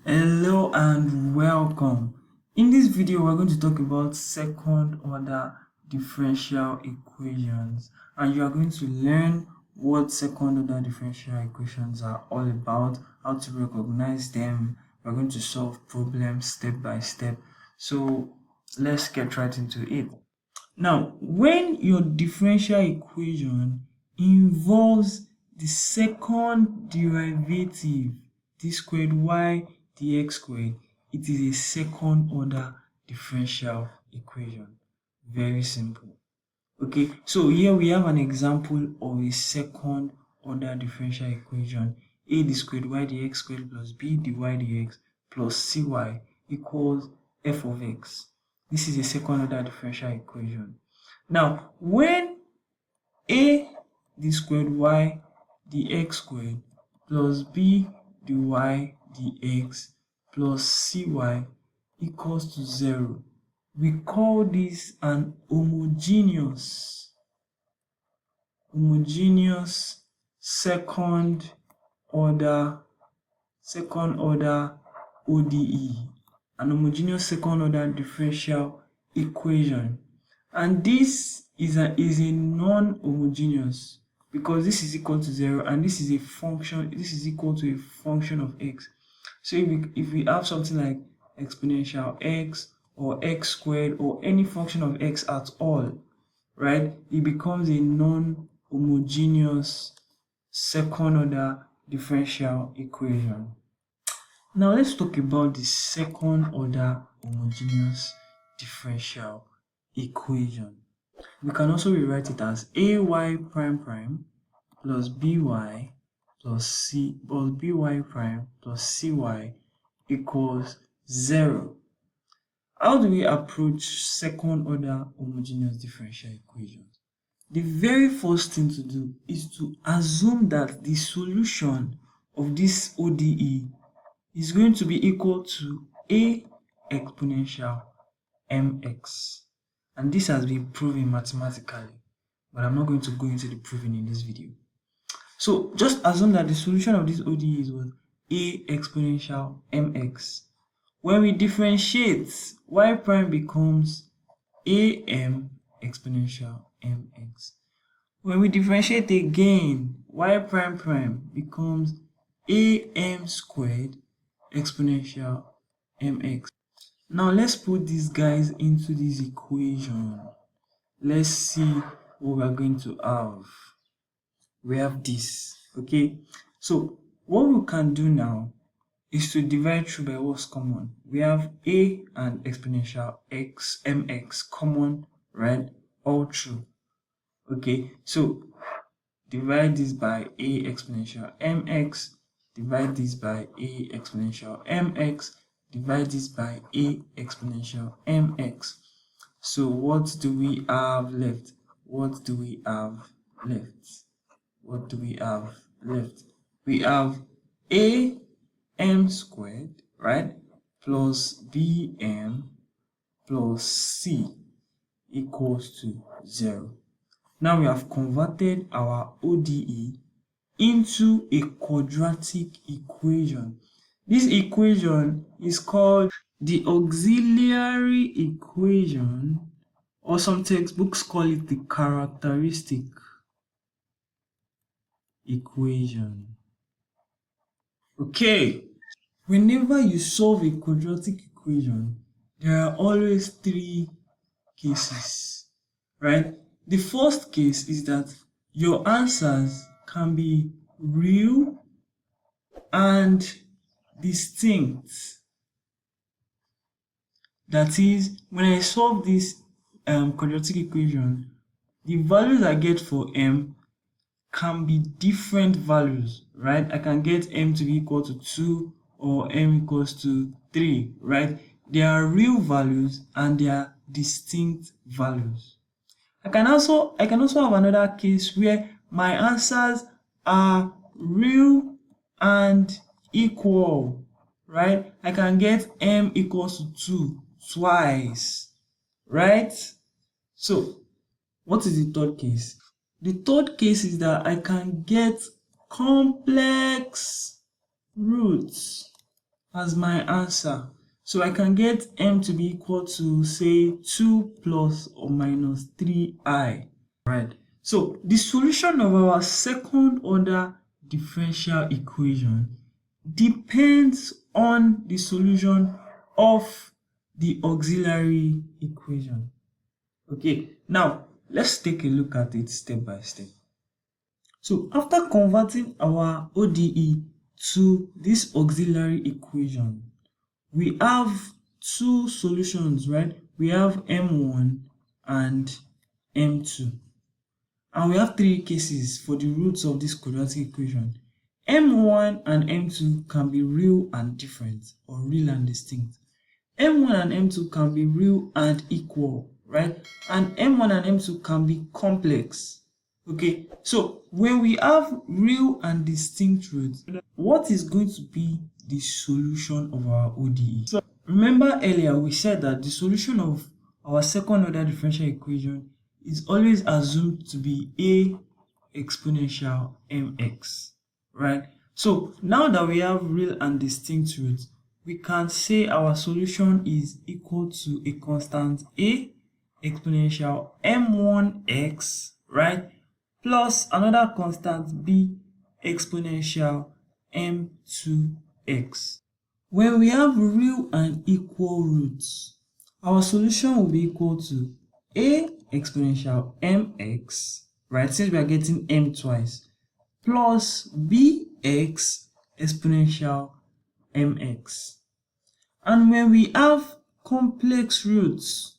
Hello and welcome. In this video, we're going to talk about second order differential equations, and you are going to learn what second order differential equations are all about, how to recognize them. We're going to solve problems step by step. So let's get right into it. Now, when your differential equation involves the second derivative, d squared y dx squared, it is a second order differential equation. Very simple. Okay, so here we have an example of a second order differential equation. A d squared y dx squared plus b dy dx plus cy equals f of x. This is a second order differential equation. Now, when a d squared y dx squared plus b dy dx plus cy equals to 0, we call this an homogeneous second order ODE, an homogeneous second order differential equation. And this is a non-homogeneous because this is equal to 0 and this is equal to a function of x. So if we have something like exponential x or x squared or any function of x at all, right, it becomes a non-homogeneous second order differential equation. Now let's talk about the second order homogeneous differential equation. We can also rewrite it as ay prime prime plus by plus by prime plus cy equals 0. How do we approach second order homogeneous differential equations? The very first thing to do is to assume that the solution of this ODE is going to be equal to a exponential mx. And this has been proven mathematically, but I'm not going to go into the proving in this video. So just assume that the solution of this ODE was a exponential mx. When we differentiate, y prime becomes am exponential mx. When we differentiate again, y prime prime becomes am squared exponential mx. Now let's put these guys into this equation. Let's see what we're going to have. We have this, okay? So what we can do now is to divide through by what's common. We have a and exponential x mx common, right? All true. Okay, so divide this by a exponential mx, divide this by a exponential mx, divide this by a exponential mx. So what do we have left? What do we have left? What do we have left? We have a m squared, right, plus bm plus c equals to 0. Now we have converted our ODE into a quadratic equation. This equation is called the auxiliary equation, or some textbooks call it the characteristic equation. Okay, whenever you solve a quadratic equation, there are always 3 cases, right? The first case is that your answers can be real and distinct. That is, when I solve this quadratic equation, the values I get for m can be different values, right? I can get m to be equal to 2 or m equals to 3, right? They are real values and they are distinct values. I can also have another case where my answers are real and equal, right? I can get m equals to 2 twice, right? So what is the third case? The third case is that I can get complex roots. as my answer. So I can get m to be equal to, say, 2 plus or minus 3i. Right. So the solution of our second order differential equation depends on the solution of the auxiliary equation. Okay, now let's take a look at it step by step. So after converting our ODE to this auxiliary equation, we have two solutions, right? We have M1 and M2. And we have three cases for the roots of this quadratic equation. M1 and M2 can be real and different, or real and distinct. M1 and M2 can be real and equal, right? And M1 and M2 can be complex. Okay, so when we have real and distinct roots, what is going to be the solution of our ODE? So remember earlier we said that the solution of our second order differential equation is always assumed to be a exponential mx, right? So now that we have real and distinct roots, we can say our solution is equal to a constant a exponential m1x, right, plus another constant b exponential m2x. When we have real and equal roots, our solution will be equal to a exponential mx, right, since we are getting m twice, plus bx exponential mx. And when we have complex roots,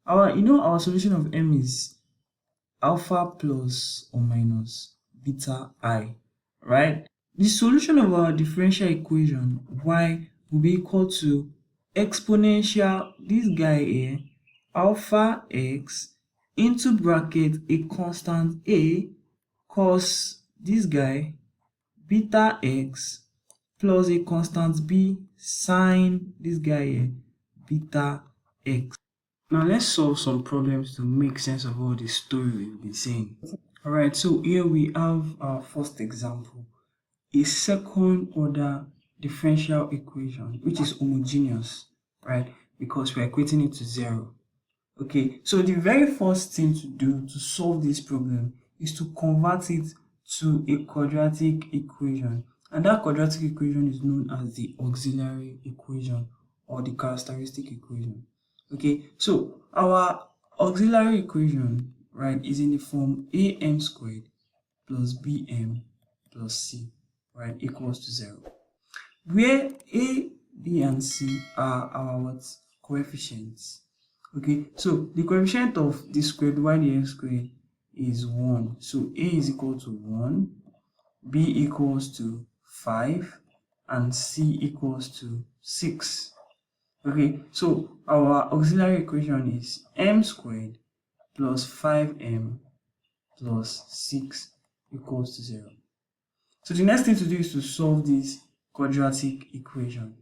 our solution of m is alpha plus or minus beta I, right? The solution of our differential equation y will be equal to exponential this guy here, alpha x, into bracket a constant a cos this guy beta x plus a constant b sine this guy here beta x. Now let's solve some problems to make sense of all the story we've been saying. Alright, so here we have our first example, a second order differential equation which is homogeneous, right? Because we're equating it to 0. Okay, so the very first thing to do to solve this problem is to convert it to a quadratic equation, and that quadratic equation is known as the auxiliary equation or the characteristic equation. Okay, so our auxiliary equation, right, is in the form am squared plus bm plus c, right, equals to 0, where a, b, and c are our what? Coefficients. Okay, so the coefficient of the squared y dx squared is 1. So a is equal to 1, b equals to 5, and c equals to 6. Okay, so our auxiliary equation is m squared plus 5m plus 6 equals to 0. So the next thing to do is to solve this quadratic equation.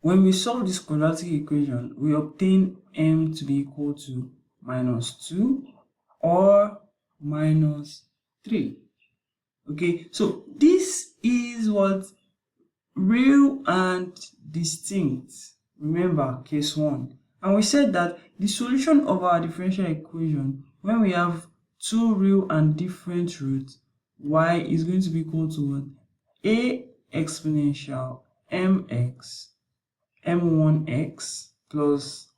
When we solve this quadratic equation, we obtain m to be equal to minus 2 or minus 3. Okay, so this is what real and distinct. Remember case 1. And we said that the solution of our differential equation, when we have two real and different roots, y is going to be equal to what? A exponential mx m1x plus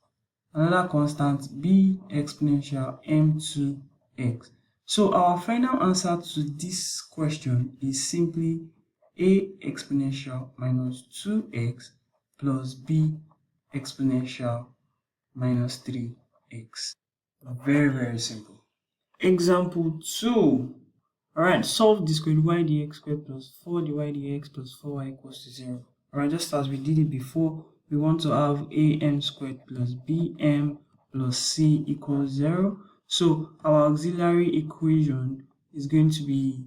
another constant b exponential m2x. So our final answer to this question is simply a exponential minus 2x plus b exponential minus 3x. Very, very simple. Example 2. Alright, solve the squared y dx squared plus 4 dy dx plus 4y equals to 0. Alright, just as we did it before, we want to have am squared plus bm plus c equals 0. So our auxiliary equation is going to be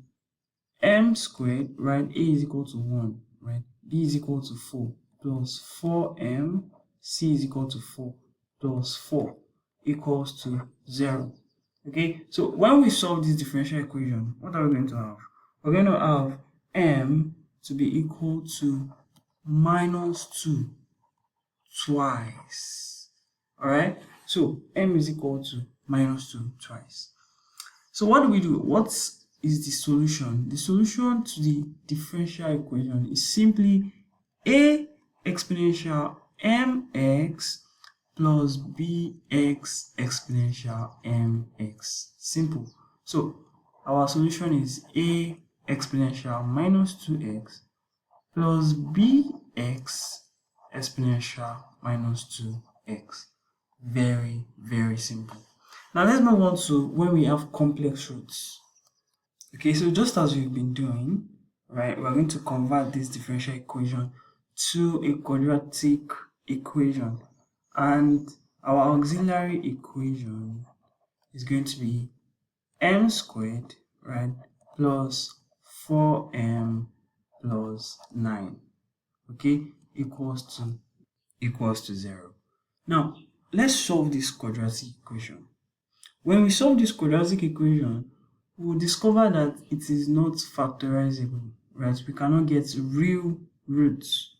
m squared, right? A is equal to 1, right? B is equal to 4 plus 4m, c is equal to 4 plus 4 equals to 0. Okay, so when we solve this differential equation, what are we going to have? We're going to have m to be equal to minus 2 twice. Alright, so m is equal to minus 2 twice. So what do we do? What is the solution? The solution to the differential equation is simply a exponential mx plus bx exponential mx. Simple. So our solution is a exponential minus 2x plus bx exponential minus 2x. Very, very simple. Now let's move on to when we have complex roots. Okay, so just as we've been doing, right, we're going to convert this differential equation to a quadratic equation, and our auxiliary equation is going to be m squared, right, plus 4m plus 9, okay, equals to 0. Now let's solve this quadratic equation. When we solve this quadratic equation, we will discover that it is not factorizable, right? We cannot get real roots.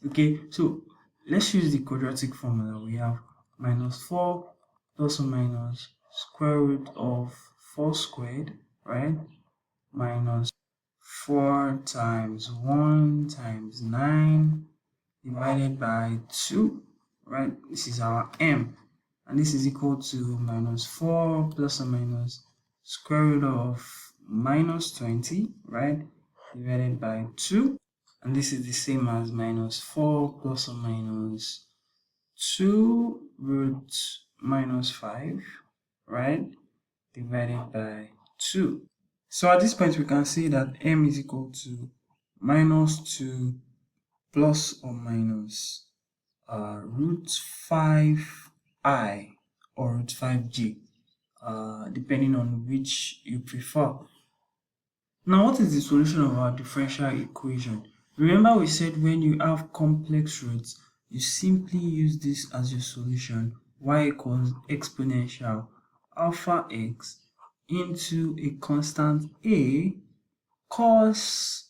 Okay, so let's use the quadratic formula. We have minus 4 plus or minus square root of 4 squared, right? Minus 4 times 1 times 9 divided by 2, right? This is our m. And this is equal to minus 4 plus or minus square root of minus 20, right, divided by 2. And this is the same as minus 4 plus or minus 2 root minus 5, right, divided by 2. So at this point, we can say that m is equal to minus 2 plus or minus root 5i or root 5j, depending on which you prefer. Now, what is the solution of our differential equation? Remember, we said when you have complex roots, you simply use this as your solution. Y equals exponential alpha x into a constant a cos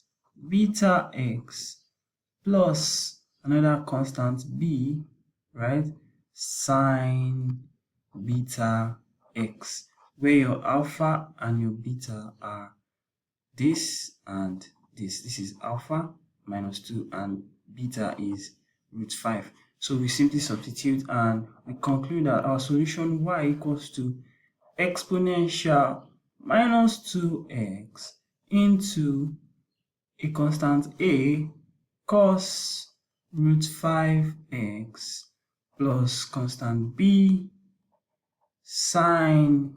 beta x plus another constant b, right, sine beta x, where your alpha and your beta are this and this. This is alpha minus 2 and beta is root 5. So we simply substitute and we conclude that our solution y equals to exponential minus 2x into a constant a cos root 5x plus constant b sine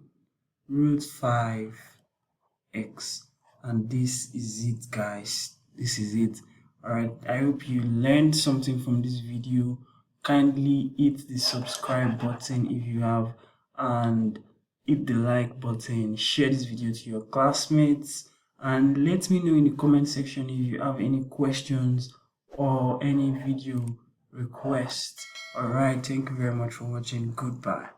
root 5x. And this is it, guys. This is it. Alright, I hope you learned something from this video. Kindly hit the subscribe button if you have, and hit the like button. Share this video to your classmates, and let me know in the comment section if you have any questions or any video requests. Alright, thank you very much for watching. Goodbye.